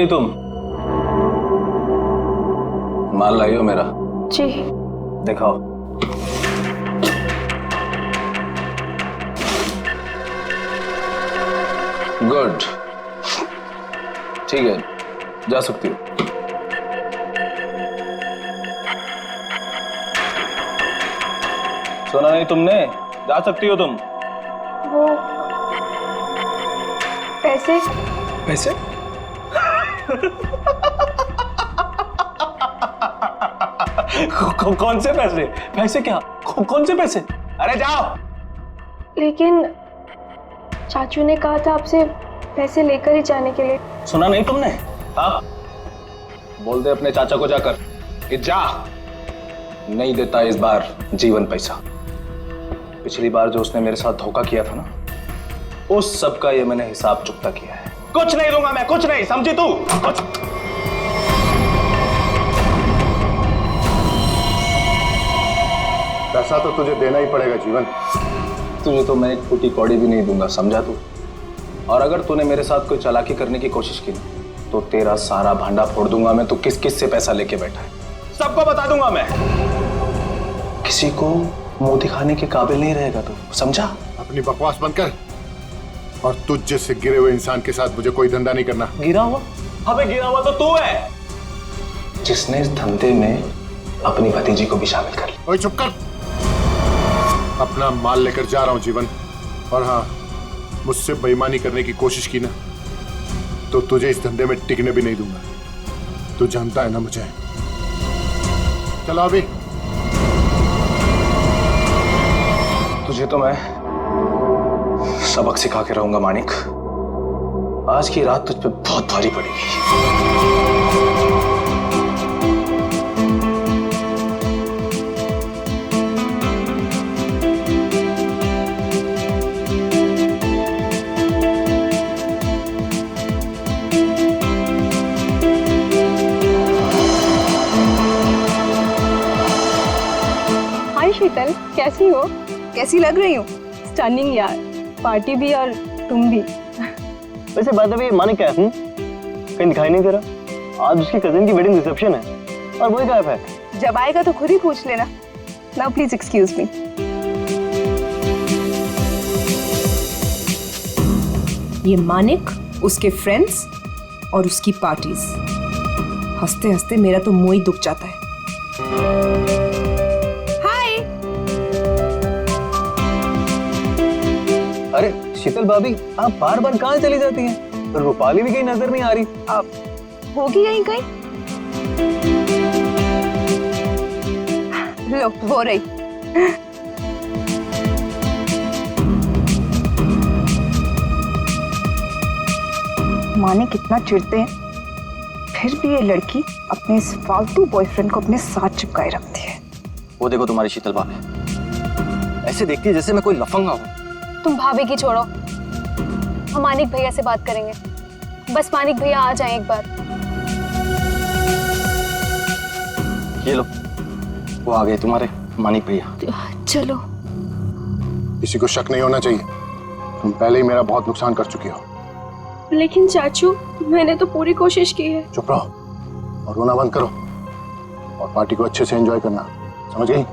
गई तुम? माल लाई हो मेरा? जी। दिखाओ। गुड, ठीक है, जा सकती हो। सुना नहीं तुमने? जा सकती हो तुम। वो पैसे? पैसे? कौन से पैसे? पैसे क्या? कौन से पैसे? अरे जाओ। लेकिन चाचू ने कहा था आपसे पैसे लेकर ही जाने के लिए। सुना नहीं तुमने? हाँ, बोल दे अपने चाचा को जाकर कि जा, नहीं देता इस बार जीवन पैसा। पिछली बार जो उसने मेरे साथ धोखा किया था ना, उस सब का ये मैंने हिसाब चुकता किया है। कुछ नहीं दूंगा मैं, कुछ नहीं, समझी तू? कुछ पैसा तो तुझे देना ही पड़ेगा जीवन। तुझे तो मैं एक फूटी कौड़ी भी नहीं दूंगा, समझा तू? और अगर तूने मेरे साथ कोई चालाकी करने की कोशिश की ना, तो तेरा सारा भांडा फोड़ दूंगा मैं। तू किस किस से पैसा लेके बैठा है सबको बता दूंगा मैं। किसी को मुंह दिखाने के काबिल नहीं रहेगा तू, समझा? अपनी बकवास बंद कर और तुझ जैसे गिरे हुए इंसान के साथ मुझे कोई धंधा नहीं करना। गिरा हुआ? अबे गिरा हुआ तो तू है, जिसने इस धंधे में अपनी भतीजी को भी शामिल कर लिया। ओए चुप कर, अपना माल लेकर जा रहा हूं जीवन। और हाँ, मुझसे बेईमानी करने की कोशिश की ना, तो तुझे इस धंधे में टिकने भी नहीं दूंगा। तू जानता है ना मुझे। चलो अभी। तुझे तो मैं सबक सिखा के रहूंगा मानिक। आज की रात तुझ पे बहुत भारी पड़ेगी। हाय शीतल, कैसी हो? कैसी लग रही हूँ? स्टनिंग यार, पार्टी भी और तुम भी। वैसे बात अभी मानिक क्या है? कहीं दिखाई नहीं दे रहा। आज उसकी कजिन की वेडिंग रिसेप्शन है और वही गायब है। जब आएगा तो खुद ही पूछ लेना। Now please excuse me. ये मानिक, उसके फ्रेंड्स और उसकी पार्टीज। हंसते हंसते मेरा तो मुंह ही दुख जाता है। हाय। अरे शीतल भाभी, आप बार बार कहाँ चली जाती हैं? रूपाली भी कहीं नजर नहीं आ रही। अब होगी यहीं कहीं। लो, हो रही। माने कितना चिढ़ते हैं, फिर भी ये लड़की अपने इस फालतू बॉयफ्रेंड को अपने साथ चिपकाए रखती है। वो देखो तुम्हारी शीतल भाभी, ऐसे देखती है जैसे मैं कोई लफंगा हूँ। तुम भाभी की छोड़ो, हम मानिक भैया से बात करेंगे। बस मानिक भैया आ जाएं एक बार। ये लो, वो आ गए तुम्हारे मानिक भैया। चलो। किसी को शक नहीं होना चाहिए, तुम पहले ही मेरा बहुत नुकसान कर चुकी हो। लेकिन चाचू, मैंने तो पूरी कोशिश की है। चुप रहो और रोना बंद करो और पार्टी को अच्छे से एंजॉय करना, समझ गई?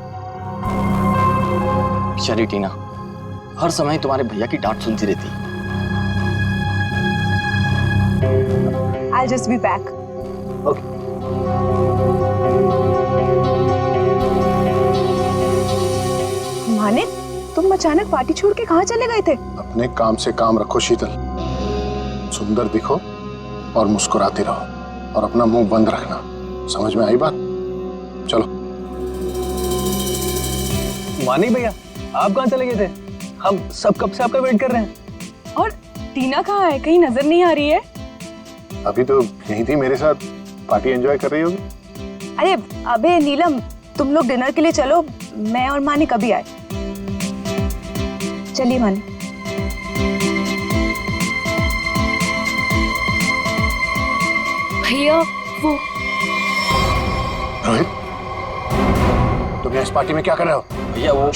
बेचारी टीना हर समय तुम्हारे भैया की डांट सुनती रहती। I'll just be back. Okay. Manik, तुम अचानक पार्टी छोड़ के कहाँ चले गए थे? अपने काम से काम रखो शीतल, सुंदर दिखो और मुस्कुराती रहो और अपना मुंह बंद रखना, समझ में आई बात? चलो। मानिक भैया, आप कहाँ चले गए थे? हम सब कब से आपका वेट कर रहे हैं। और टीना कहाँ है? कहीं नजर नहीं आ रही है। अभी तो यहीं थी मेरे साथ, पार्टी एंजॉय कर रही होगी। अरे अबे नीलम, तुम लोग डिनर के लिए चलो, मैं और मानिक अभी आए। चलिए मानिक। भैया वो रोहित, तुम यहाँ इस पार्टी में क्या कर रहे हो? भैया वो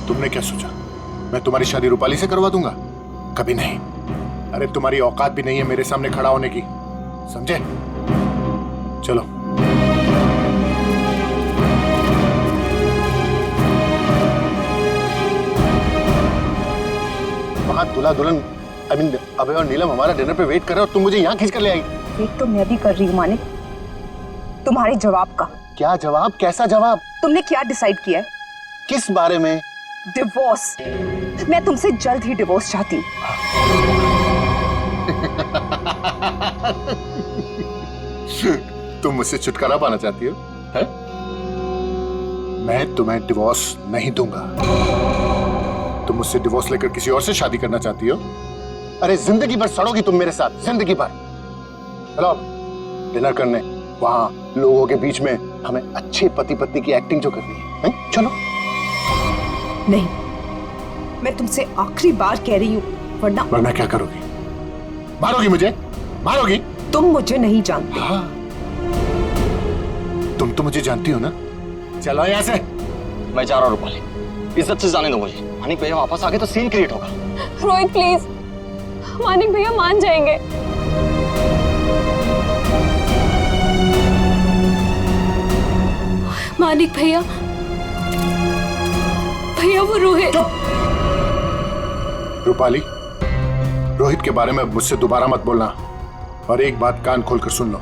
तुमने क्या सोचा मैं तुम्हारी शादी रूपाली से करवा दूंगा? कभी नहीं। अरे तुम्हारी औकात भी नहीं है मेरे सामने खड़ा होने की, समझे? चलो। वहां दूल्हा दुल्हन अभय और नीलम हमारा डिनर पे वेट कर रहे हो और तुम मुझे यहाँ खींच कर ले आई। वेट तो मैं भी कर रही हूँ मानिक, तुम्हारे जवाब का। क्या जवाब? कैसा जवाब? तुमने क्या डिसाइड किया है? किस बारे में? डिवोर्स। मैं तुमसे जल्द ही डिवोर्स चाहती हूँ। तुम मुझसे छुटकारा पाना चाहती हो? है? मैं तुम्हें डिवोर्स नहीं दूंगा। तुम मुझसे डिवोर्स लेकर किसी और से शादी करना चाहती हो? अरे जिंदगी भर सड़ोगी तुम मेरे साथ, जिंदगी भर। चलो डिनर करने, वहां लोगों के बीच में हमें अच्छे पति पत्नी की एक्टिंग जो करनी है, चलो। नहीं, मैं तुमसे आखिरी बार कह रही हूँ, वरना क्या करोगी? मारोगी मुझे? मारोगी? तुम मुझे नहीं जानते। हाँ, तुम तो मुझे जानती हो ना। चलो यहाँ से। मैं जा रहा हूँ रूपाली, इज्जत से जाने दो मुझे। मानिक भैया वापस आ गए तो सीन क्रिएट होगा। रोहित प्लीज, मानिक भैया मान जाएंगे। मानिक भैया, भैया वो रोहित। रूपाली, रोहित के बारे में मुझसे दोबारा मत बोलना। और एक बात कान खोलकर सुन लो,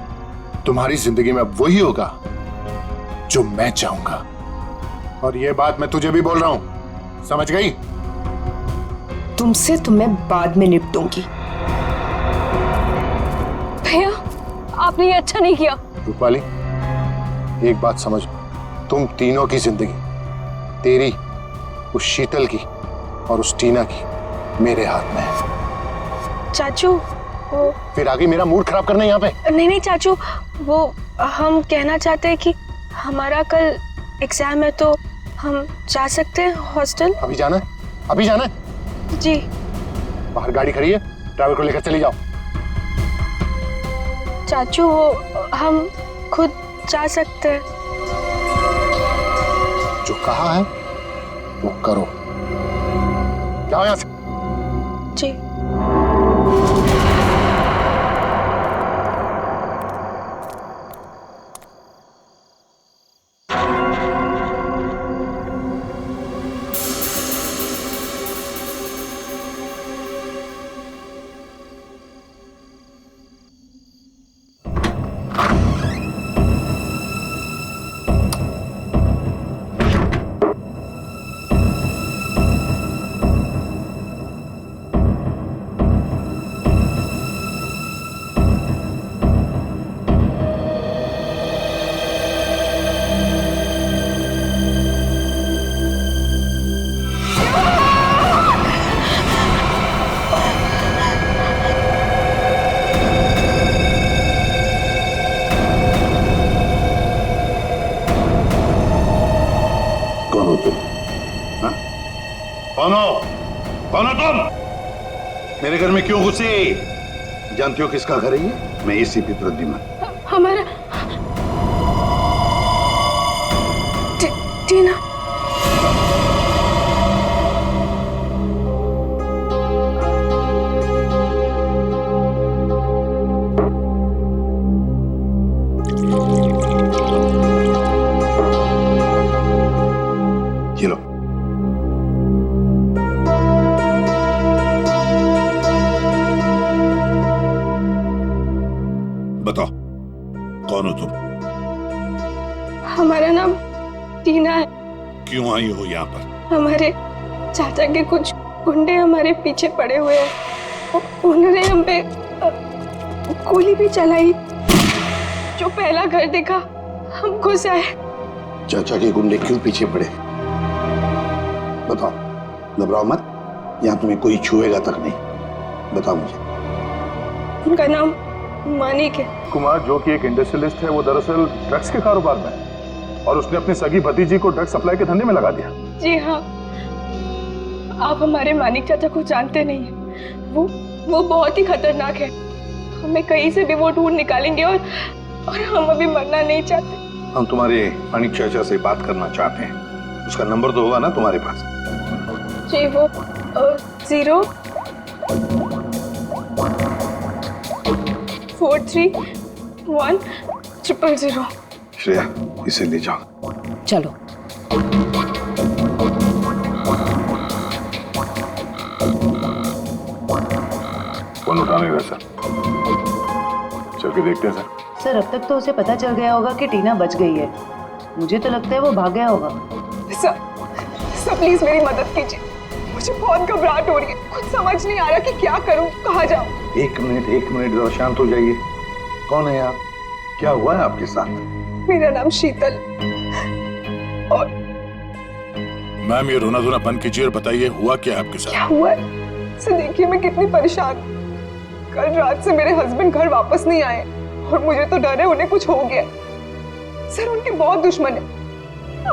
तुम्हारी जिंदगी में अब वही होगा जो मैं चाहूंगा। और ये बात मैं तुझे भी बोल रहा हूं, समझ गई? तुमसे तो मैं बाद में निपटूंगी। भैया आपने ये अच्छा नहीं किया। रूपाली, एक बात समझ, तुम तीनों की जिंदगी, तेरी, उस शीतल की और उस टीना की, मेरे हाथ में है। चाचू वो फिर आगे मेरा मूड खराब करना यहाँ पे? नहीं चाचू, वो हम कहना चाहते हैं कि हमारा कल एग्जाम है तो हम जा सकते हैं हॉस्टल। अभी जाना है? अभी जाना है? जी। बाहर गाड़ी खड़ी है, ड्राइवर को लेकर चली जाओ। चाचू वो हम खुद जा सकते हैं। जो कहा है वो करो। जाओ यहाँ से। जी। कौन हो तुम? मेरे घर में क्यों घुसी? जानती हो किसका घर है ये? मैं एसीपी प्रद्युम्न। हमारा टीना। ये लो। बताओ कौन हो तुम? हमारा नाम टीना है। क्यों आई हो यहाँ पर? हमारे चाचा के कुछ गुंडे हमारे पीछे पड़े हुए हैं। उन्होंने हम पे गोली भी चलाई। जो पहला घर देखा हम घुस आए। चाचा के गुंडे क्यों पीछे पड़े? बताओ, घबराओ मत, यहाँ तुम्हें कोई छुएगा तक नहीं। बताओ मुझे। उनका नाम मानिक है। कुमार, जो कि एक इंडस्ट्रियलिस्ट है, वो दरअसल ड्रग्स के कारोबार में है और उसने अपनी सगी भतीजी को ड्रग्स सप्लाई के धंधे में लगा दिया। जी हाँ, आप हमारे मानिक चाचा को जानते नहीं हैं। वो बहुत ही खतरनाक है। हमें कहीं से भी वो ढूंढ निकालेंगे और हम अभी मरना नहीं चाहते। हम तुम्हारे मानिक चाचा से बात करना चाहते हैं। उसका नंबर तो होगा ना तुम्हारे पास? जी, वो 0 43100। श्रेया, इसे ले जाओ। चलो। फोन उठा नहीं रहा सर। चल के देखते हैं सर। सर अब तक तो उसे पता चल गया होगा कि टीना बच गई है। मुझे तो लगता है वो भाग गया होगा। सर प्लीज मेरी मदद कीजिए, मुझे बहुत घबराहट हो रही है, कुछ समझ नहीं आ रहा कि क्या करूं, कहाँ जाऊं। एक मिनट जरा शांत हो जाइए। कौन है आप? क्या हुआ है आपके साथ? मेरा नाम शीतल और मैम ये रोना धोना बंद कीजिए और बताइए हुआ क्या आपके साथ? क्या हुआ है सर, देखिए मैं कितनी परेशान। कल रात से मेरे हस्बैंड घर वापस नहीं आए और मुझे तो डर है उन्हें कुछ हो गया। सर उनके बहुत दुश्मन है,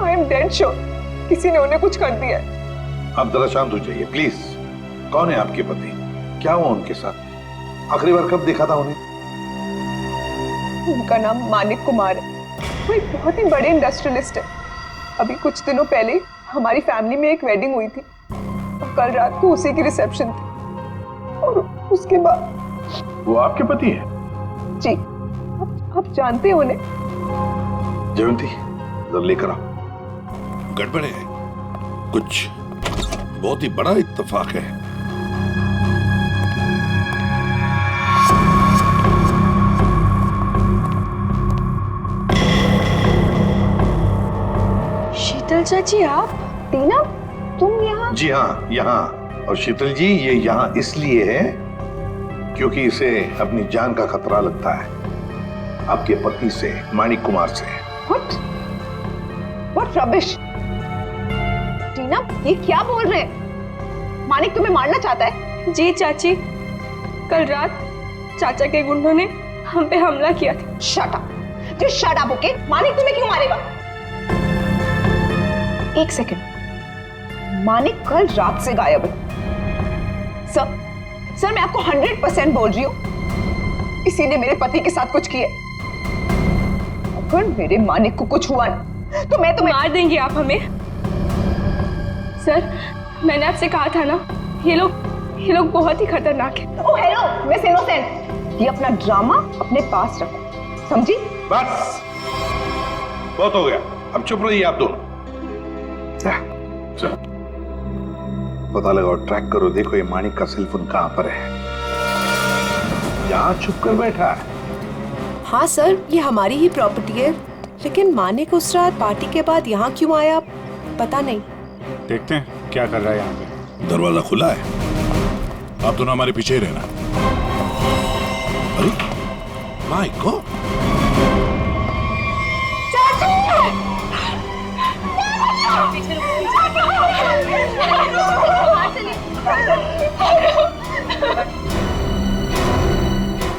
आई एम डेड श्योर किसी ने उन्हें कुछ कर दिया है। आप जरा शांत हो जाइए प्लीज। कौन है आपके पति? क्या हुआ उनके साथ? आखिरी बार कब देखा था उन्हें? उनका नाम मानिक कुमार है, वो एक बहुत ही बड़े इंडस्ट्रियलिस्ट है। अभी कुछ दिनों पहले हमारी फैमिली में एक वेडिंग हुई थी और कल रात को उसी की रिसेप्शन थी और उसके बाद। वो आपके पति है? जी, आप जानते हो उन्हें? जयंती जरा लेकर आओ। गड़बड़ है, कुछ बहुत ही बड़ा इत्तेफाक है। शीतल चाची आप? टीना तुम यहाँ? जी हाँ, यहाँ। और शीतल जी ये यहाँ इसलिए है क्योंकि इसे अपनी जान का खतरा लगता है आपके पति से, मानिक कुमार से। What rubbish! टीना ये क्या बोल रहे हैं? मानिक तुम्हें मारना चाहता है? जी चाची, कल रात चाचा के गुंडों ने हम पे हमला किया था। Shut up! Just shut up, okay? Manik तुम्हें क्यों मारेगा? एक सेकंड, मानिक कल रात से गायब है। सर मैं आपको 100% बोल रही हूँ, इसी ने मेरे पति के साथ कुछ किया। अगर मेरे मानिक को कुछ हुआ ना तो मैं तुम्हें मार देंगे आप हमें। सर मैंने आपसे कहा था ना, ये लोग बहुत ही खतरनाक है। ओह हेलो मिस इनोसेंट, ये अपना ड्रामा अपने पास रखो, समझी? बस बहुत हो गया, अब चुप रहिए आप दोनों। पता लगाओ, ट्रैक करो, देखो ये मानिक का सेल फोन कहां पर है। यहाँ छुप कर बैठा है। हाँ सर, ये हमारी ही प्रॉपर्टी है, लेकिन मानिक उस रात पार्टी के बाद यहाँ क्यों आया पता नहीं। देखते हैं क्या कर रहा है यहाँ पे। दरवाजा खुला है, आप दोनों हमारे पीछे ही रहना। अरे my God,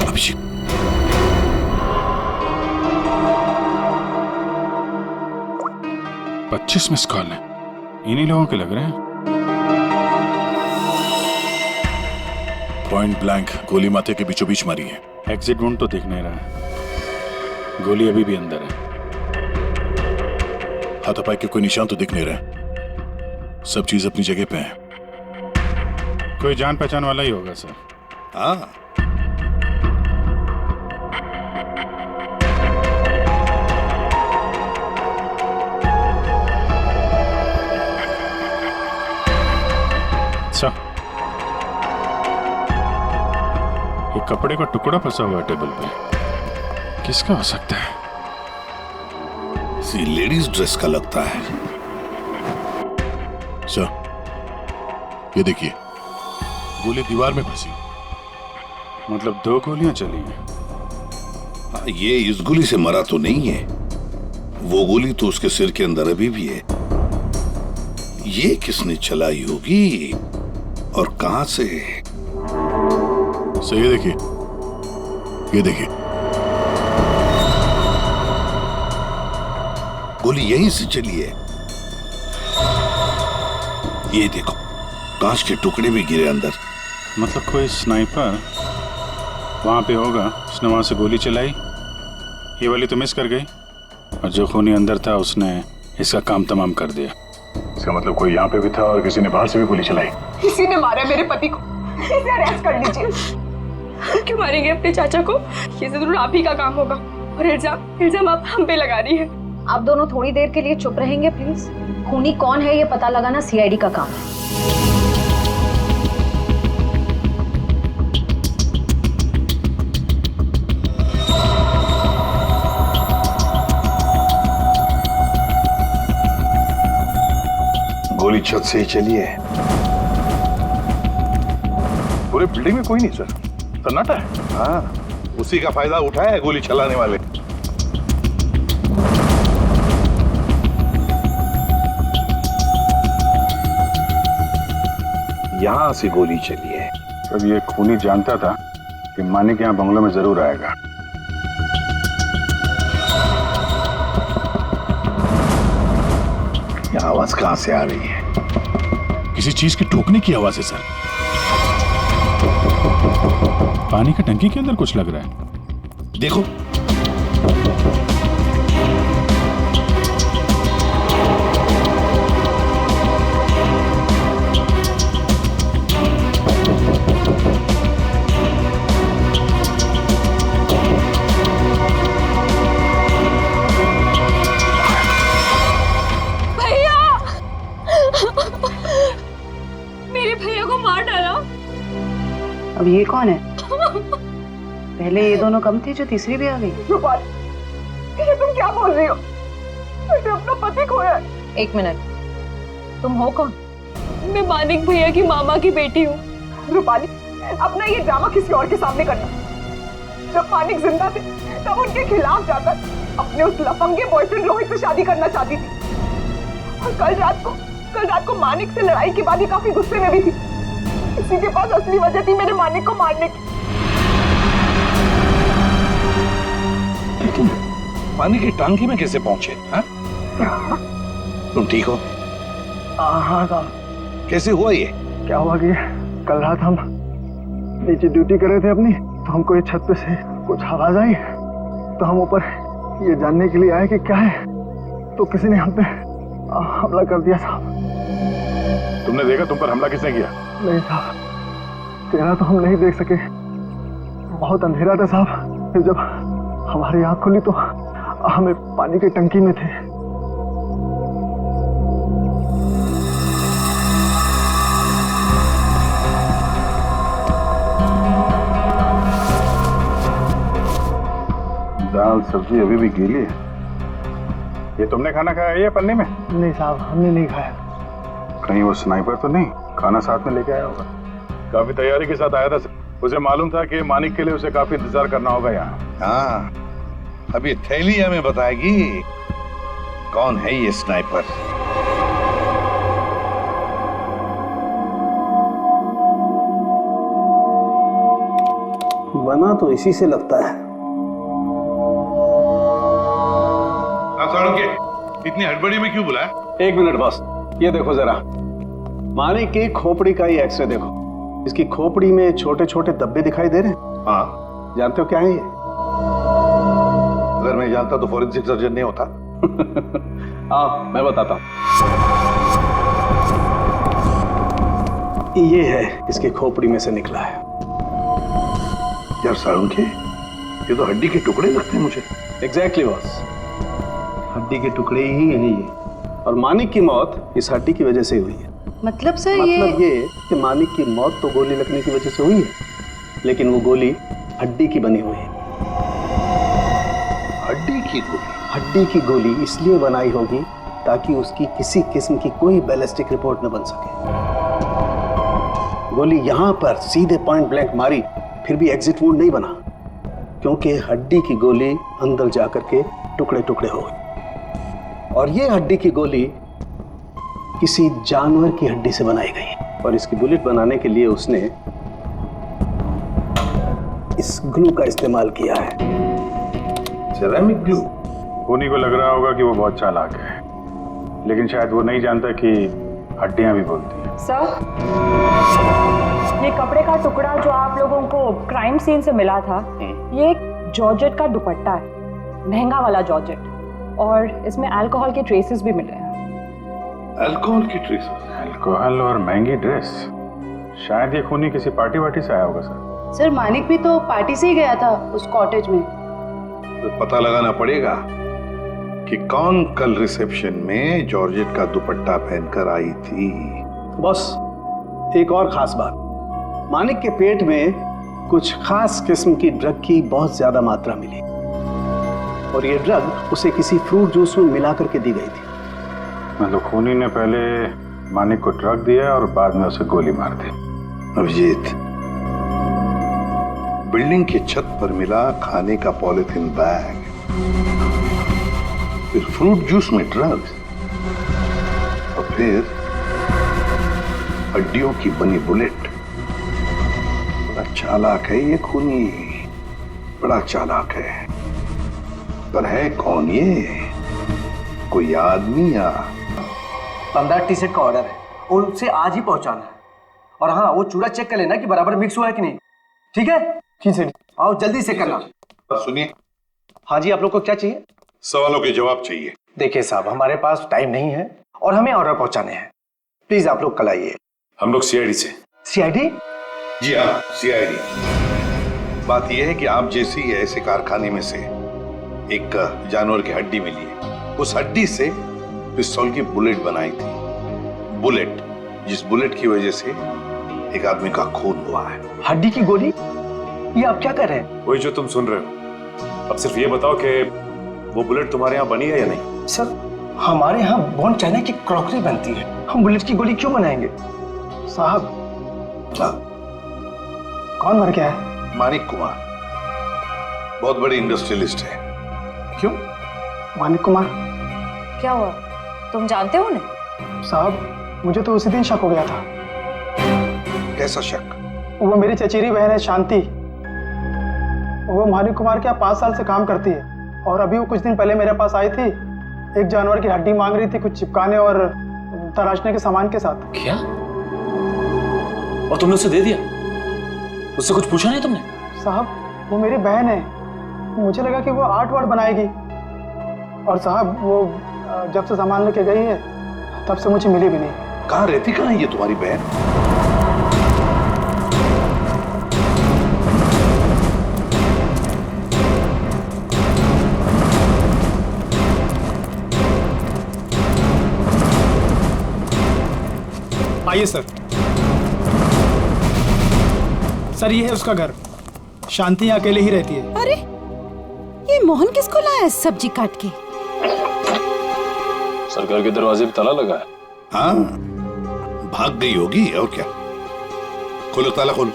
Abhishek 25 miss call है, इन्हीं लोगों के लग रहे हैं। पॉइंट ब्लैंक गोली माथे के बीचों बीच मारी है। एग्जिट वुंड तो दिख नहीं रहा है, गोली अभी भी अंदर है। हाथापाई के कोई निशान तो दिख नहीं रहे, सब चीज अपनी जगह पे है। कोई जान पहचान वाला ही होगा सर। हाँ ये कपड़े का टुकड़ा फंसा हुआ है टेबल पे, किसका हो सकता है? सी लेडीज ड्रेस का लगता है। सर ये देखिए, गोली दीवार में फंसी, मतलब 2 गोलियां चली हैं। हाँ, ये इस गोली से मरा तो नहीं है, वो गोली तो उसके सिर के अंदर अभी भी है। ये किसने चलाई होगी और कहां से? सर ये देखिए, ये देखिए, गोली यहीं से चली है। ये देखो, कांच के टुकड़े भी गिरे अंदर। मतलब कोई स्नाइपर वहां पे होगा, उसने वहां से गोली चलाई, ये वाली तो मिस कर गई, और जो खूनी अंदर था उसने इसका काम तमाम कर दिया। इसका मतलब कोई यहाँ पे भी था और किसी ने बाहर से भी गोली चलाई। किसी ने मारा मेरे पति को, इसे अरेस्ट कर लीजिए। क्यों मारेंगे अपने चाचा को? ये जरूर आप ही का काम होगा। और इल्जाम आप हम पे लगा रही है। आप दोनों थोड़ी देर के लिए चुप रहेंगे प्लीज? खूनी कौन है ये पता लगाना सीआईडी का काम है। गोली छत से ही चली है। पूरे बिल्डिंग में कोई नहीं सर, सन्नाटा है। हाँ, उसी का फायदा उठाया है गोली चलाने वाले। यहां से गोली चली है। अब ये खूनी जानता था कि मानिक यहाँ बंगलों में जरूर आएगा। ये आवाज कहां से आ रही है? किसी चीज के ठोकने की आवाज है सर। पानी का टंकी के अंदर कुछ लग रहा है। देखो, मेरे भैया को मार डाला। अब ये कौन है? पहले ये दोनों कम थे, जो तीसरी भी आ गई। ये तुम क्या बोल रही हो? मैंने अपना पति खोया है। एक मिनट, तुम हो कौन? मैं मानिक भैया की मामा की बेटी हूँ। रूपाली, अपना ये ड्रामा किसी और के सामने करना। जब मानिक जिंदा थे तब उनके खिलाफ जाकर अपने उस लफंगे बॉयफ्रेंड रोहित से शादी करना चाहती थी। और कल रात को मानिक से लड़ाई के बाद ही काफी गुस्से में भी थी। इसी के पास असली वजह थी मेरे मानिक को मारने की। तुम पानी की टांकी में कैसे पहुंचे? हाँ? तुम ठीक हो? हाँ साहब। कैसे हुआ ये? क्या हुआ कि कल रात हम नीचे ड्यूटी कर रहे थे अपनी, तो हमको ये छत पे से कुछ आवाज आई, तो हम ऊपर ये जानने के लिए आए कि क्या है, तो किसी ने हम पे हमला कर दिया साहब। तुमने देखा तुम पर हमला किसने किया? नहीं साहब, तेरा तो हम नहीं देख सके, बहुत अंधेरा था साहब। फिर जब हमारी आंख खुली तो हमें पानी की टंकी में थे। दाल सब्जी अभी भी गीली है। ये तुमने खाना खाया है या पन्ने में? नहीं साहब, हमने नहीं खाया। कहीं वो स्नाइपर तो नहीं खाना साथ में लेके आया होगा? काफी तैयारी के साथ आया था। उसे मालूम था कि मानिक के लिए उसे काफी इंतजार करना होगा यहाँ। हाँ, अभी थैली हमें बताएगी कौन है ये स्नाइपर। बना तो इसी से लगता है। इतनी हड़बड़ी में क्यों बुलाया? एक मिनट बॉस, ये देखो जरा, मानिक की खोपड़ी का ही एक्सरे देखो। इसकी खोपड़ी में छोटे छोटे धब्बे दिखाई दे रहे हैं। हाँ। जानते हो क्या है ये? अगर मैं जानता तो फॉरेंसिक सर्जन नहीं होता। आओ मैं बताता हूँ। ये है इसकी खोपड़ी में से निकला है। यार साळुंखे, ये तो हड्डी के टुकड़े लगते हैं मुझे। एग्जैक्टली बॉस, हड्डी के टुकड़े ही हैं ये। और मानिक की मौत इस हड्डी की वजह से हुई है। मतलब सर मतलब ये कि मानिक की मौत तो गोली लगने की वजह से हुई है, लेकिन वो गोली हड्डी की बनी हुई है। हड्डी की गोली? हड्डी की गोली इसलिए बनाई होगी ताकि उसकी किसी किस्म की कोई बैलिस्टिक रिपोर्ट न बन सके। गोली यहां पर सीधे पॉइंट ब्लैंक मारी, फिर भी एग्जिट वुंड नहीं बना, क्योंकि हड्डी की गोली अंदर जाकर के टुकड़े टुकड़े हो गई। और ये हड्डी की गोली किसी जानवर की हड्डी से बनाई गई। और इसकी बुलेट बनाने के लिए उसने इस ग्लू का इस्तेमाल किया है, सिरेमिक ग्लू। खूनी को लग रहा होगा कि वो बहुत चालाक है, लेकिन शायद वो नहीं जानता कि हड्डियां भी बोलती हैं। सर, ये कपड़े का टुकड़ा जो आप लोगों को क्राइम सीन से मिला था, ये एक जॉर्जेट का दुपट्टा है, महंगा वाला जॉर्जेट, और इसमें अल्कोहल के ट्रेसेस भी मिले हैं। अल्कोहल की ट्रेसेस? अल्कोहल और महंगी ड्रेस, शायद ये खूनी किसी पार्टी वार्टी से आया होगा सर। सर मानिक भी तो पार्टी से ही गया था उस कॉटेज में। तो पता लगाना पड़ेगा कि कौन कल रिसेप्शन में जॉर्जेट का दुपट्टा पहनकर आई थी। बॉस, एक और खास बात, मानिक के पेट में कुछ खास किस्म की ड्रग की बहुत ज्यादा मात्रा मिली और ये ड्रग उसे किसी फ्रूट जूस में मिला करके दी गई थी। मतलब खूनी ने पहले मानिक को ड्रग दिया और बाद में उसे गोली मार दी। अभिजीत, बिल्डिंग की छत पर मिला खाने का पॉलिथीन बैग, फिर फ्रूट जूस में ड्रग्स और फिर हड्डियों की बनी बुलेट। बड़ा चालाक है ये खूनी, बड़ा चालाक है। पर है कौन ये? कोई आदमी या 15 टी शर्ट का ऑर्डर है और उसे आज ही पहुंचाना है। और हाँ, वो चूड़ा चेक कर लेना कि बराबर मिक्स हुआ है कि नहीं। ठीक है? जी सर। आओ जल्दी से करना। सुनिए। हाँ जी, आप लोग को क्या चाहिए? सवालों के जवाब चाहिए। देखिए साहब, हमारे पास टाइम नहीं है और हमें ऑर्डर पहुंचाने हैं। प्लीज आप लोग कल आइए। हम लोग सीआईडी से। सीआईडी? जी हाँ, सीआईडी। बात यह है कि आप जैसे ही ऐसे कारखाने में से एक जानवर की हड्डी मिली है, उस हड्डी से पिस्तौल की बुलेट बनाई थी। बुलेट, जिस बुलेट की वजह से एक आदमी का खून हुआ है। हड्डी की गोली? ये आप क्या कर रहे हैं? वही जो तुम सुन रहे हो। अब सिर्फ ये बताओ कि वो बुलेट तुम्हारे यहाँ बनी है या नहीं? सर, हमारे यहाँ बॉन चाइना की क्रॉकरी बनती है, हम बुलेट की गोली क्यों बनाएंगे? साहब, कौन मर गया है? मानिक कुमार, बहुत बड़े इंडस्ट्रियलिस्ट है। क्यों? मानिक कुमार? क्या हुआ, तुम जानते हो उन्हें? साहब, मुझे तो उसी दिन शक हो गया था। कैसा शक? वो मेरी चचेरी बहन है शांति। वो मानिक कुमार के यहाँ 5 साल से काम करती है और अभी वो कुछ दिन पहले मेरे पास आई थी। एक जानवर की हड्डी मांग रही थी कुछ चिपकाने और तराशने के सामान के साथ। क्या? और तुमने उसे दे दिया? उससे कुछ पूछा नहीं तुमने? साहब, वो मेरी बहन है, मुझे लगा कि वो आर्ट वार्ट बनाएगी। और साहब, वो जब से सामान लेके गई है तब से मुझे मिली भी नहीं। कहाँ रहती, कहाँ है ये तुम्हारी बहन? आइए सर। सर, ये है उसका घर। शांति अकेले ही रहती है। अरे, ये मोहन किसको लाया सब्जी काट के? सर, घर के दरवाजे पे ताला लगा है। हाँ, भाग गई होगी और क्या। खोलो, ताला खोलो।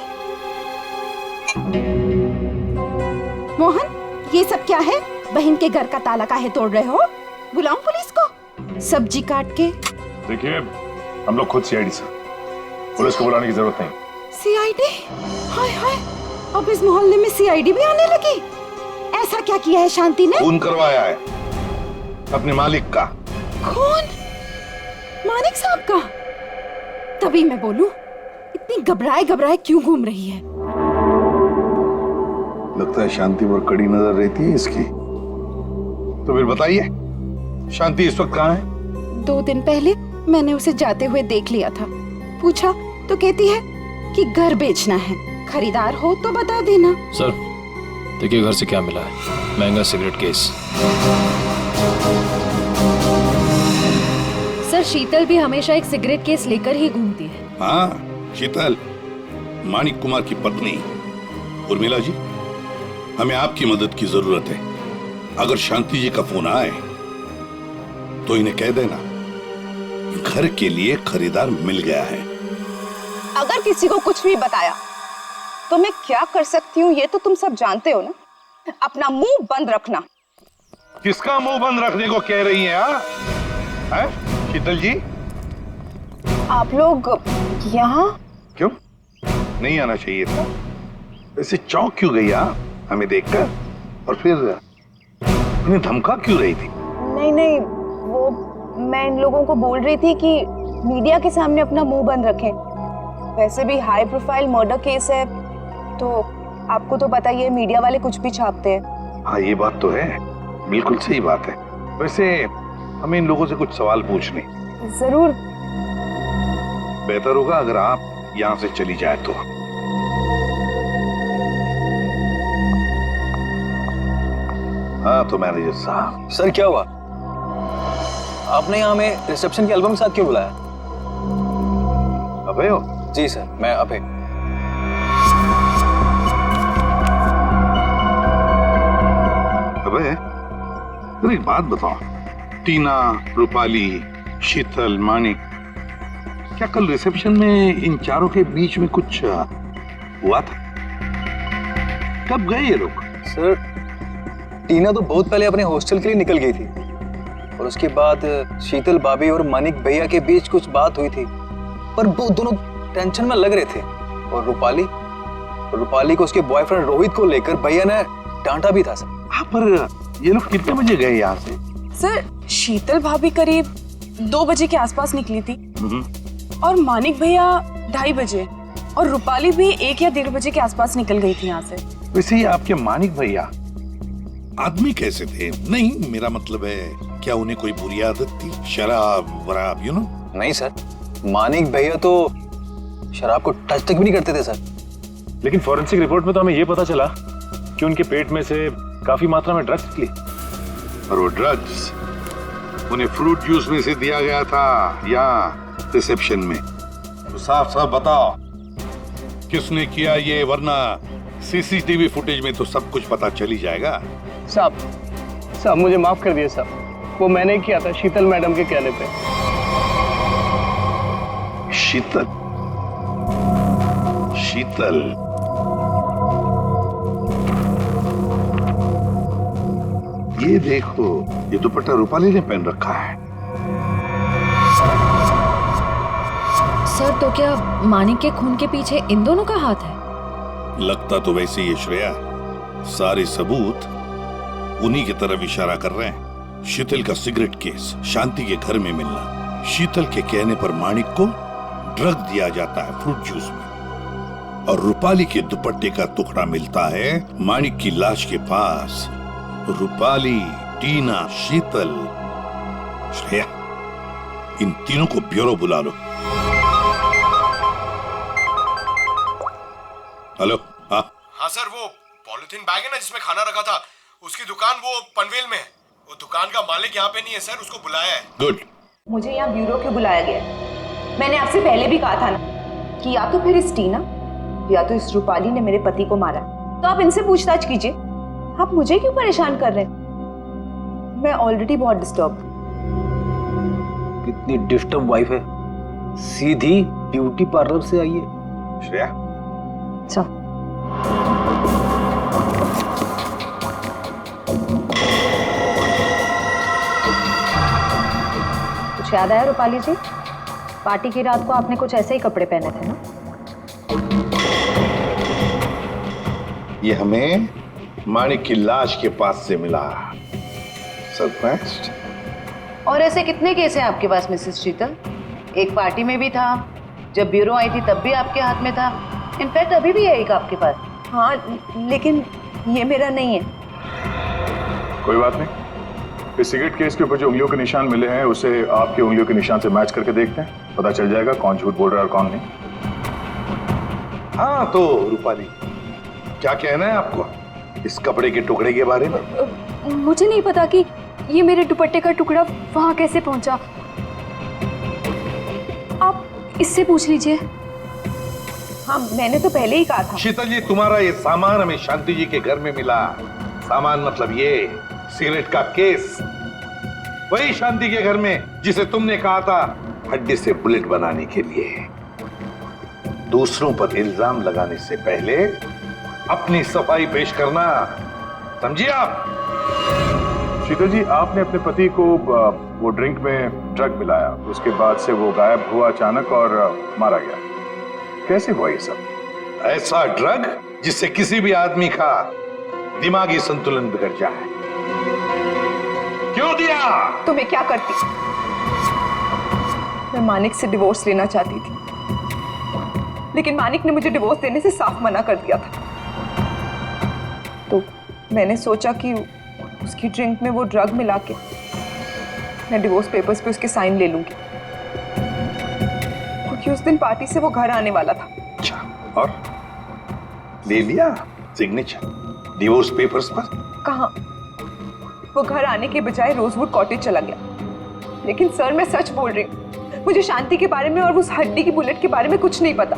मोहन, ये सब क्या है? बहन के घर का ताला काहे तोड़ रहे हो? बुलाऊं पुलिस को? सब्जी काट के। देखिए, हम लोग खुद सीआईडी से, पुलिस को बुलाने की जरूरत नहीं। सीआईडी? हाय हाय, अब इस मोहल्ले में सीआईडी भी आने लगी। ऐसा क्या किया है शांति ने? खून करवाया है अपने मालिक का। खून? मानिक साहब का? तभी मैं बोलूं, इतनी घबराए घबराए क्यों घूम रही है? लगता है शांति पर कड़ी नजर रहती है इसकी। तो फिर बताइए, शांति इस वक्त कहाँ है? 2 दिन पहले मैंने उसे जाते हुए देख लिया था। पूछा तो कहती है कि घर बेचना है, खरीदार हो तो बता देना। सर, देखिए घर से क्या मिला है। महंगा सिगरेट केस। सर, शीतल भी हमेशा एक सिगरेट केस लेकर ही घूमती है। हाँ, शीतल, मानिक कुमार की पत्नी। उर्मिला जी, हमें आपकी मदद की जरूरत है। अगर शांति जी का फोन आए तो इन्हें कह देना घर के लिए खरीदार मिल गया है। अगर किसी को कुछ भी बताया तो मैं क्या कर सकती हूँ ये तो तुम सब जानते हो ना। अपना मुंह बंद रखना। किसका मुंह बंद रखने को कह रही हैं? हैं? शीतल जी, आप लोग यहाँ क्यों? नहीं आना चाहिए था। ऐसे चौंक क्यों गई आप हमें देखकर? और फिर इन्हें धमका क्यों रही थी? नहीं नहीं, वो मैं इन लोगों को बोल रही थी कि मीडिया के सामने अपना मुंह बंद रखें। वैसे भी हाई प्रोफाइल मर्डर केस है तो आपको तो पता ही है, मीडिया वाले कुछ भी छापते हैं। हाँ, ये बात तो है, बिल्कुल सही बात है। वैसे हमें इन लोगों से कुछ सवाल पूछने। जरूर। बेहतर होगा अगर आप यहाँ से चली जाए तो। हाँ तो मैनेजर साहब। सर क्या हुआ? आपने यहाँ हमें रिसेप्शन के एल्बम के साथ क्यों बुलाया? अभय हो? जी सर, मैं अभय। अभय, तो एक बात बताओ, टीना, रूपाली, शीतल, मानिक, क्या कल रिसेप्शन में इन चारों के बीच में कुछ हुआ था? कब गए ये लोग? सर, टीना तो बहुत पहले अपने हॉस्टल के लिए निकल गई थी और उसके बाद शीतल भाभी और मानिक भैया के बीच कुछ बात हुई थी, पर वो दोनों टेंशन में लग रहे थे। और रूपाली को उसके बॉयफ्रेंड रोहित को लेकर भैया ने डांटा भी था सर। हाँ, पर ये लोग कितने बजे गए यहाँ से? सर, शीतल भाभी करीब 2 बजे के आसपास निकली थी और मानिक भैया 2:30 बजे और रूपाली भी 1 या 1:30 बजे के आसपास निकल गई थी यहाँ से। वैसे ही आपके मानिक भैया आदमी कैसे थे? नहीं, मेरा मतलब है क्या उन्हें कोई बुरी आदत थी? शराब वराब, यू नो? नहीं सर, मानिक भैया तो शराब को टच तक भी नहीं करते थे सर। लेकिन फॉरेंसिक रिपोर्ट में तो हमें यह पता चला कि उनके पेट में से काफी मात्रा में ड्रग्स निकली। और वो ड्रग्स उन्हें फ्रूट जूस में से दिया गया था या रिसेप्शन में? तो साफ साफ बताओ किसने किया ये, वरना सीसीटीवी फुटेज में तो सब कुछ पता चल ही जाएगा। साहब मुझे माफ कर दिए साहब, वो मैंने किया था शीतल मैडम के कहने पे। शीतल? ये देखो, ये दुपट्टा रूपाली ने पहन रखा है। सर, तो क्या मानिक के खून के पीछे इन दोनों का हाथ है? लगता तो वैसे ही है श्रेया, सारे सबूत उन्हीं की तरफ इशारा कर रहे हैं। शीतल का सिगरेट केस, शांति के घर में मिलना, शीतल के कहने पर मानिक को ड्रग दिया जाता है फ्रूट जूस में, और रूपाली के दुपट्टे का टुकड़ा मिलता है मानिक की लाश के पास। रूपाली, टीना, शीतल, श्रेया, इन तीनों को ब्यूरो बुला लो। हेलो? हाँ सर, वो पॉलिथीन बैग है ना जिसमें खाना रखा था, उसकी दुकान वो पनवेल में है। वो दुकान का मालिक यहाँ पे नहीं है सर, उसको बुलाया है। गुड। मुझे यहाँ ब्यूरो क्यों बुलाया गया? मैंने आपसे पहले भी कहा था ना कि या तो फिर इस टीना या तो इस रूपाली ने मेरे पति को मारा, तो आप इनसे पूछताछ कीजिए। आप मुझे क्यों परेशान कर रहे हैं? मैं ऑलरेडी बहुत डिस्टर्ब। कितनी डिस्टर्ब वाइफ है, सीधी ब्यूटी पार्लर से आई है। श्रेया, अच्छा, कुछ याद आया रूपाली जी? पार्टी की रात को आपने कुछ ऐसे ही कपड़े पहने थे ना? ये हमें मानिक की लाश के पास से मिला। सरप्राइज्ड। और ऐसे कितने केस हैं आपके पास मिसेस शीतल? एक पार्टी में भी था, जब ब्यूरो आई थी तब भी आपके हाथ में था, इनफैक्ट अभी भी है एक आपके पास। हाँ, लेकिन ये मेरा नहीं है। कोई बात नहीं, इस सिगरेट केस के ऊपर जो उंगलियों के निशान मिले हैं उसे आपकी उंगलियों के निशान से मैच करके देखते हैं, पता चल जाएगा कौन झूठ बोल रहा है और कौन नहीं। हाँ तो रूपाली, क्या कहना है आपको इस कपड़े के टुकड़े के बारे में? मुझे नहीं पता कि ये मेरे दुपट्टे का टुकड़ा वहां कैसे पहुंचा। आप इससे पूछ लीजिए। हाँ, मैंने तो पहले ही कहा था। शीतल जी, तुम्हारा ये सामान हमें शांति जी के घर में मिला। सामान मतलब ये सिगरेट का केस, वही शांति के घर में जिसे तुमने कहा था हड्डी से बुलेट बनाने के लिए। दूसरों पर इल्जाम लगाने से पहले अपनी सफाई पेश करना, समझिए आप? शीतल जी, आपने अपने पति को वो ड्रिंक में ड्रग मिलाया, उसके बाद से वो गायब हुआ अचानक और मारा गया। कैसे हुआ ये सब? ऐसा ड्रग जिससे किसी भी आदमी का दिमागी संतुलन बिगड़ जाए। क्यों दिया? तो मैं क्या करती? मैं मानिक से डिवोर्स लेना चाहती थी, लेकिन मानिक ने मुझे डिवोर्स देने से साफ मना कर दिया था। तो मैंने सोचा कि उसकी ड्रिंक में वो ड्रग मिला के मैं डिवोर्स पेपर्स पे उसके साइन ले लूंगी, क्योंकि उस दिन पार्टी से वो घर आने वाला था। अच्छा, और ले लिया सिग्नेचर डिवोर्स पेपर्स पर? कहाँ? वो घर आने के बजाय रोजवुड कॉटेज चला गया। लेकिन सर मैं सच बोल रही हूँ, मुझे शांति के बारे में और उस हड्डी की बुलेट के बारे में कुछ नहीं पता।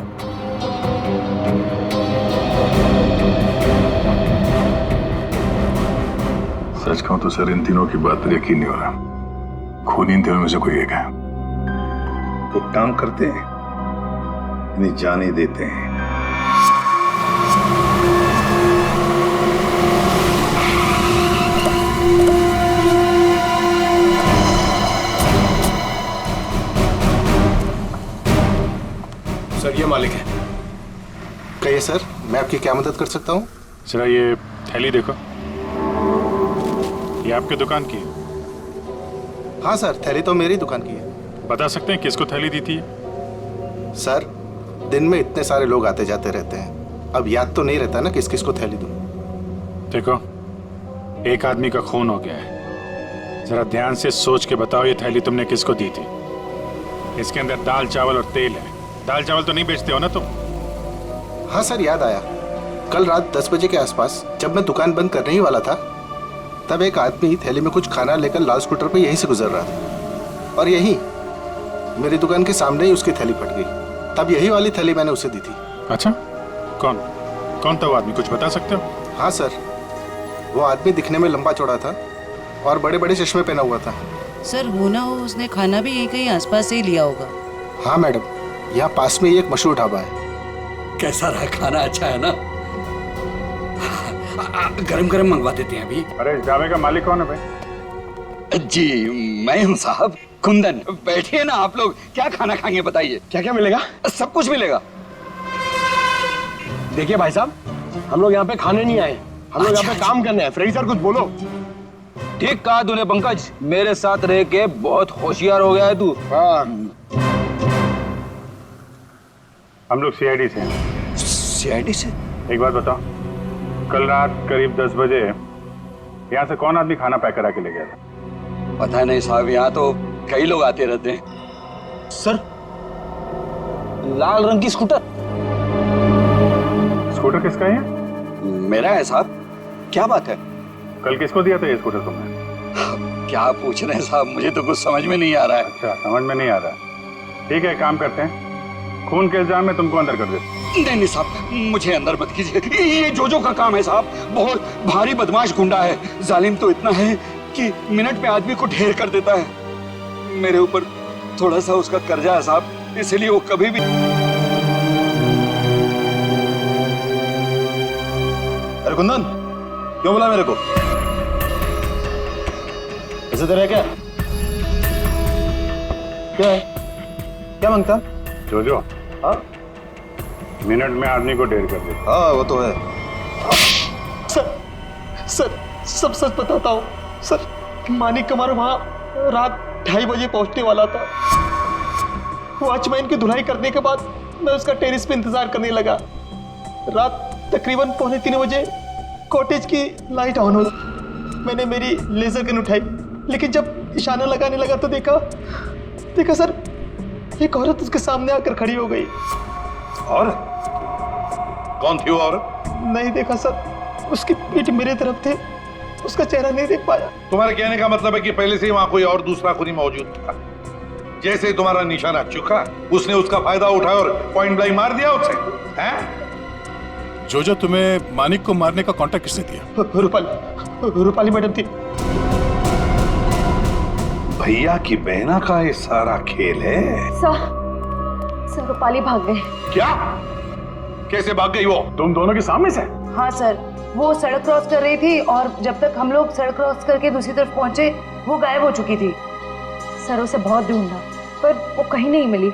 सच कहूं तो सर इन तीनों की बात पर यकीन नहीं हो रहा। खूनी इन तीनों में से कोई एक है। तो काम करते हैं, इन्हें जाने देते हैं। सर ये मालिक है। कहिए सर, मैं आपकी क्या मदद कर सकता हूँ? जरा ये थैली देखो, ये आपके दुकान की है? हाँ सर, थैली तो मेरी दुकान की है। बता सकते हैं किसको थैली दी थी? सर दिन में इतने सारे लोग आते जाते रहते हैं, अब याद तो नहीं रहता ना किस किस को थैली दूं। देखो, एक आदमी का खून हो गया है, जरा ध्यान से सोच के बताओ ये थैली तुमने किसको दी थी? इसके अंदर दाल चावल और तेल है। दाल चावल तो नहीं बेचते हो ना तुम? हाँ सर याद आया, कल रात 10 बजे के आसपास जब मैं दुकान बंद करने ही वाला था, तब एक आदमी थैली में कुछ खाना लेकर लाल स्कूटर पे यहीं से गुजर रहा था, और यही मेरी दुकान के सामने ही उसकी थैली फट गई। तब यही वाली थैली मैंने उसे दी थी। अच्छा, कौन कौन था वो आदमी, कुछ बता सकते हो? हाँ सर, वो आदमी दिखने में लंबा चौड़ा था और बड़े बड़े चश्मे पहना हुआ था। सर हो ना हो उसने खाना भी यहीं कहीं आसपास से ही लिया होगा। हाँ मैडम, यहाँ पास में ही एक मशहूर ढाबा है। कैसा रहा खाना? अच्छा है ना? गरम गरम मंगवा देते हैं अभी। अरे इस ढाबे का मालिक कौन है भाई? जी मैं हूँ साहब, कुंदन। बैठिए ना आप लोग, क्या खाना खाएंगे बताइए? क्या क्या मिलेगा? सब कुछ मिलेगा। देखिए भाई साहब, हम लोग यहाँ पे खाने नहीं आए, हम लोग यहाँ पे काम करने हैं। फ्रेडी सर कुछ बोलो। ठीक कहा तूने पंकज, मेरे साथ रह के बहुत होशियार हो गया है तू। हाँ। हम लोग सीआईडी से हैं। सीआईडी से? एक बात बताओ, कल रात करीब 10 बजे यहाँ से कौन आदमी खाना पैक करा के ले गया था? पता नहीं साहब, यहाँ तो कई लोग आते रहते हैं। सर, लाल रंग की स्कूटर। स्कूटर किसका है? मेरा है साहब। क्या बात है? कल किसको दिया था ये स्कूटर तुमने? क्या पूछ रहे हैं साहब, मुझे तो कुछ समझ में नहीं आ रहा है। अच्छा, समझ में नहीं आ रहा। ठीक है, काम करते हैं, खून के इल्जाम में तुमको अंदर कर देते। नहीं साहब, मुझे अंदर मत कीजिए, ये जोजो का काम है साहब। बहुत भारी बदमाश गुंडा है, जालिम तो इतना है कि मिनट में आदमी को ढेर कर देता है। मेरे ऊपर थोड़ा सा उसका कर्जा है साहब, इसलिए वो कभी भी। अरे कुंदन, क्यों बुला मेरे को? ऐसे तेरा क्या क्या है? क्या मांगता? जोजो, हाँ मिनट में आदमी को ढेर कर दे। हाँ वो तो है। सर सब सच बताता हूँ सर, मानिक कमार वहाँ रात 2:30 बजे पहुँचने वाला था। वॉचमैन की धुलाई करने के बाद मैं उसका टेरिस पे इंतजार करने लगा। रात तकरीबन 2:45 बजे कॉटेज की लाइट ऑन हुई। मैंने मेरी लेजर गन उठाई, लेकिन जब इशारा लगाने लगा तो देखा सर, एक औरत उसके सामने आकर खड़ी हो गई। और कौन थी वो औरत? नहीं देखा सर, उसकी पीठ मेरे तरफ थे, उसका चेहरा नहीं देख पाया। तुम्हारे कहने का मतलब है कि पहले से ही वहां कोई और दूसरा खूनी मौजूद था? जैसे ही तुम्हारा निशाना चुका, उसने उसका फायदा उठाया और पॉइंट ब्लैंक मार दिया उसे, हैं? जोजो, तुम्हें मानिक को मारने का कॉन्ट्रैक्ट किसने दिया? रूपाली मैडम थी। भैया की बहना का ये सारा खेल है। सर रूपाली भाग गए। क्या? कैसे भाग गई वो? तुम दोनों के सामने से? हाँ सर, वो सड़क क्रॉस कर रही थी और जब तक हम लोग सड़क क्रॉस करके दूसरी तरफ पहुंचे वो गायब हो चुकी थी। सर उसे बहुत ढूंढा पर वो कहीं नहीं मिली।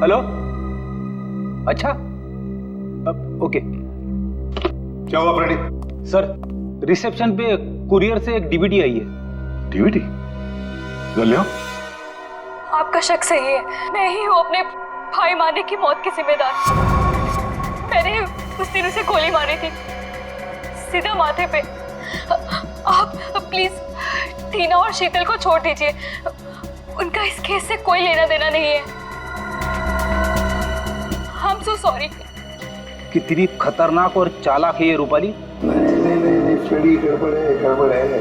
हेलो, अच्छा, ओके। क्या हुआ फ्रेडी? सर, रिसेप्शन पे कुरियर से एक डीवीडी आई है। डीवीडी? ले आओ। आपका शक सही है, मैं ही हूँ अपने भाई मानिक की मौत की जिम्मेदार। मैंने उस दिन उसे गोली मारी थी, सीधा माथे पे। आप प्लीज टीना और शीतल को छोड़ दीजिए, उनका इस केस से कोई लेना देना नहीं है। I'm so sorry। कितनी खतरनाक और चालाक है ये रूपाली। फ्रेडी गड़बड़ है, गड़बड़ है।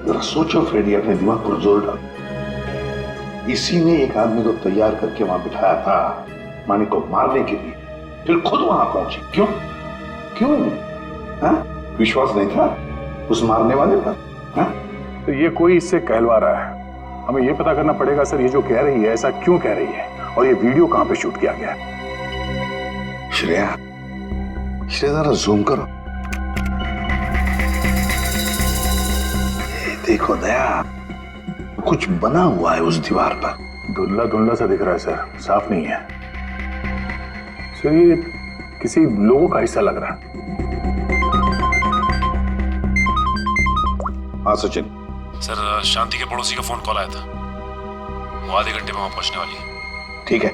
जरा सोचो फ्रेडी, अपने दिमाग पर जोर डालो। इसी ने एक आदमी को तैयार करके वहां बिठाया था मानिक को मारने के लिए, फिर खुद वहां पहुंची। क्यों क्यों? हाँ? विश्वास नहीं था उस मारने वाले पर? हाँ? तो ये कोई इससे कहलवा रहा है। हमें ये पता करना पड़ेगा सर, ये जो कह रही है ऐसा क्यों कह रही है, और ये वीडियो कहां पे शूट किया गया है। श्रेया, श्रेया जरा जूम करो। देखो दया, कुछ बना हुआ है उस दीवार पर। धुंधला धुंधला सा दिख रहा है सर, साफ नहीं है सर। ये किसी लोगों का हिस्सा लग रहा है। हाँ सचिन। सर, शांति के पड़ोसी का फोन कॉल आया था, वो आधे घंटे में वहां पहुंचने वाली है। ठीक है।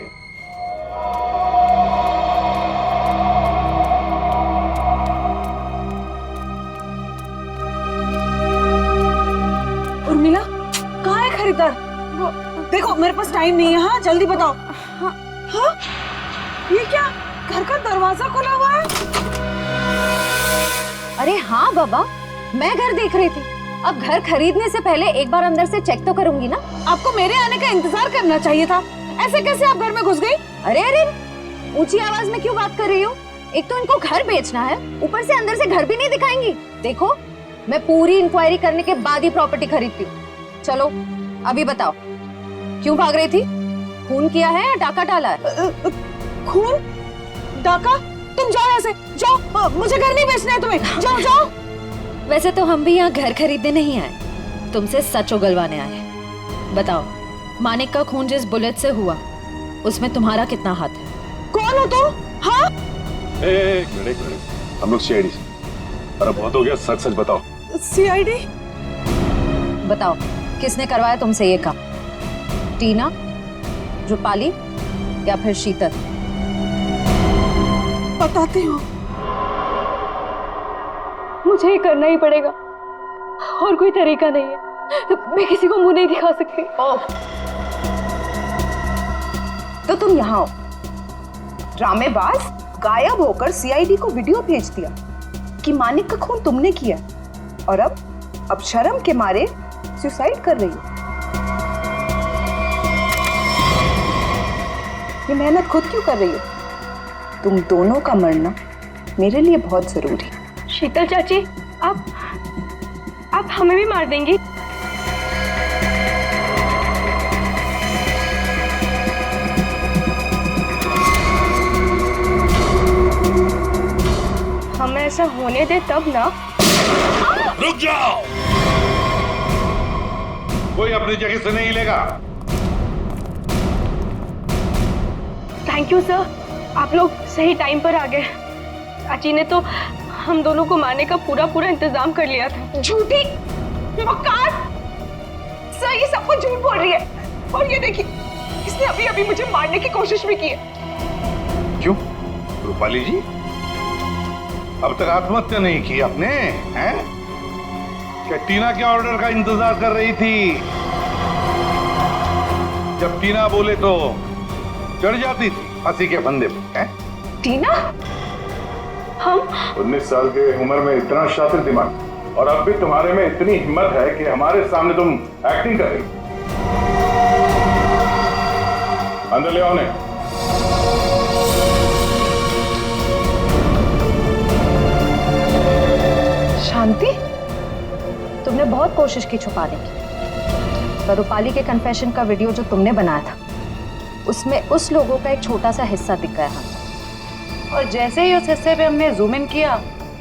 उर्मिला, कहाँ है खरीदार? देखो मेरे पास टाइम नहीं है। हाँ जल्दी बताओ। हाँ, हाँ? ये क्या, घर का दरवाजा खुला हुआ है? अरे हाँ बाबा, मैं घर देख रही थी। अब घर खरीदने से पहले एक बार अंदर से चेक तो करूंगी ना। आपको मेरे आने का इंतजार करना चाहिए था। ऐसे कैसे आप घर में घुस गई? अरे अरे, ऊंची आवाज में क्यों बात कर रही हो? एक तो इनको घर बेचना है, ऊपर से अंदर से घर भी नहीं दिखाएंगी। देखो, मैं पूरी इंक्वायरी करने के बाद ही प्रॉपर्टी खरीदती हूँ। चलो अभी बताओ, क्यों भाग रही थी? खून किया है या डाका डाला है? खून? डाका? तुम जाओ यहाँ से, जाओ। मुझे घर नहीं बेचना है तुम्हें। जाओ जाओ। वैसे तो हम भी यहाँ घर खरीदने नहीं आए, तुमसे सच उगलवाने आए हैं। बताओ, मानिक का खून जिस बुलेट से हुआ, उसमें तुम्हारा कितना हाथ है? कौन हो तुम? हाँ? एक मिनट, हम लोग सीआईडी से। अरे बहुत हो गया, सच सच बताओ। सीआईडी? बताओ, किसने करवाया तुमसे ये काम? टीना, रूपाली या फिर शीतल? बताती हूँ। मुझे ये करना ही पड़ेगा, और कोई तरीका नहीं है। मैं किसी को मुंह नहीं दिखा सकती। तो तुम यहाँ हो, ड्रामेबाज, गायब होकर सीआईडी को वीडियो भेज दिया कि मानिक का खून तुमने किया, और अब शर्म के मारे सुसाइड कर रही हो। ये मेहनत खुद क्यों कर रही हो? तुम दोनों का मरना मेरे लिए बहुत जरूरी है। शीतल चाची, आप हमें भी मार देंगी? हम ऐसा होने दे तब ना। रुक जाओ, कोई अपनी जगह से नहीं हिलेगा। थैंक यू सर, आप लोग सही टाइम पर आ गए। चाची ने तो हम दोनों को मारने का पूरा इंतजाम कर लिया था। झूठी मक्कार! सर ये सब कुछ झूठ बोल रही है, और ये देखिए, इसने अभी मुझे मारने की कोशिश भी की है। क्यों रूपाली जी, अब तक आत्महत्या नहीं की आपने? हैं? क्या टीना के ऑर्डर का इंतजार कर रही थी? जब टीना बोले तो चढ़ जाती थी फांसी के फंदे पे। हैं? टीना? हम 19 साल के उम्र में इतना शातिर दिमाग, और अब भी तुम्हारे में इतनी हिम्मत है कि हमारे सामने तुम एक्टिंग कर रही। अंदर ले आओ उन्हें। शांति, तुमने बहुत कोशिश की छुपाने की, पर रूपाली के कन्फेशन का वीडियो जो तुमने बनाया था, उसमें उस लोगों का एक छोटा सा हिस्सा दिख गया हमको। और जैसे ही उस हिस्से पे हमने जूम इन किया,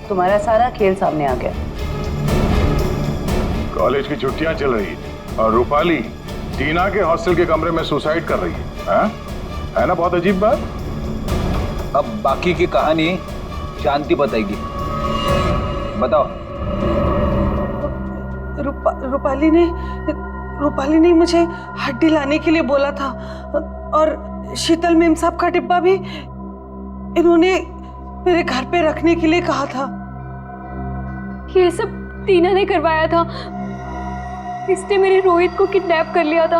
तुम्हारा सारा खेल सामने आ गया। कॉलेज की छुट्टियां चल रही है और रूपाली टीना के हॉस्टल के कमरे में सुसाइड कर रही है ना? बहुत अजीब बात। अब बाकी की कहानी शांति बताएगी। बताओ। रूपाली ने मुझे हड्डी लाने के लिए बोला था, और शीतल मेम साहब का डिब्बा भी इन्होंने मेरे घर पे रखने के लिए कहा था। ये सब टीना ने करवाया था। इसने मेरे रोहित को किडनैप कर लिया था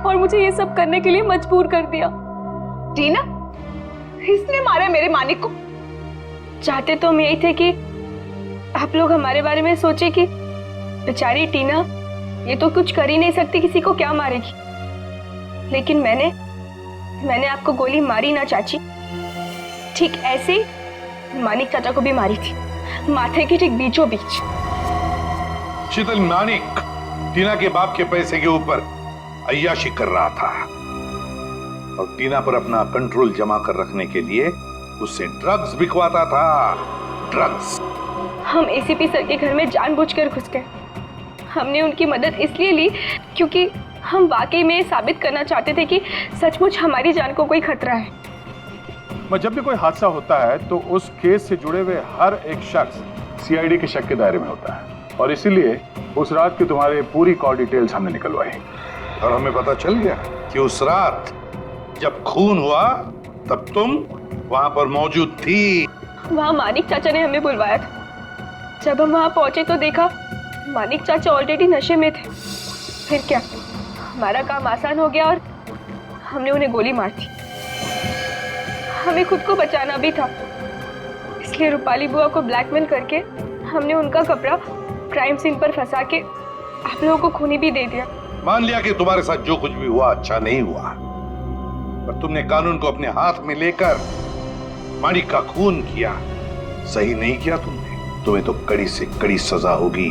और मुझे ये सब करने के लिए मजबूर कर दिया। टीना, इसने मारा मेरे मानिक को? चाहते तो हम यही थे कि आप लोग हमारे बारे में सोचे कि बेचारी टीना ये तो कुछ कर ही नहीं सकती, किसी को क्या मारेगी। लेकिन मैंने आपको गोली मारी ना चाची। ठीक ऐसे ही मानिक चाचा को भी मारी थी, माथे के ठीक बीचों बीच। शीतल, मानिक टीना के बाप के पैसे के ऊपर अय्याशी कर रहा था और टीना पर अपना कंट्रोल जमा कर रखने के लिए उससे ड्रग्स बिकवाता था। ड्रग्स। हम एसीपी सर के घर में जानबूझकर घुस गए। हमने उनकी मदद इसलिए ली क्योंकि हम वाकई में साबित करना चाहते थे कि सचमुच हमारी जान को कोई खतरा है। मैं जब भी कोई हादसा होता है तो उस केस से जुड़े हुए हर एक शख्स सीआईडी के शक के दायरे में होता है और इसीलिए उस रात की तुम्हारी पूरी कॉल डिटेल्स हमने निकलवाई और हमें पता चल गया कि उस रात जब खून हुआ तब तुम वहां पर मौजूद थी। वहाँ मानिक चाचा ने हमें बुलवाया था। जब हम वहाँ पहुंचे तो देखा मानिक चाचा ऑलरेडी नशे में थे। फिर क्या, हमारा काम आसान हो गया और हमने उन्हें गोली मार दी। हमें खुद को बचाना भी था, इसलिए रूपाली बुआ को ब्लैकमेल करके हमने उनका कपड़ा क्राइम सीन पर फंसा के आप लोगों को खूनी भी दे दिया। मान लिया कि तुम्हारे साथ जो कुछ भी हुआ अच्छा नहीं हुआ, पर तुमने कानून को अपने हाथ में लेकर मानिक का खून किया। सही नहीं किया तुमने, तुम्हें तो कड़ी से कड़ी सजा होगी।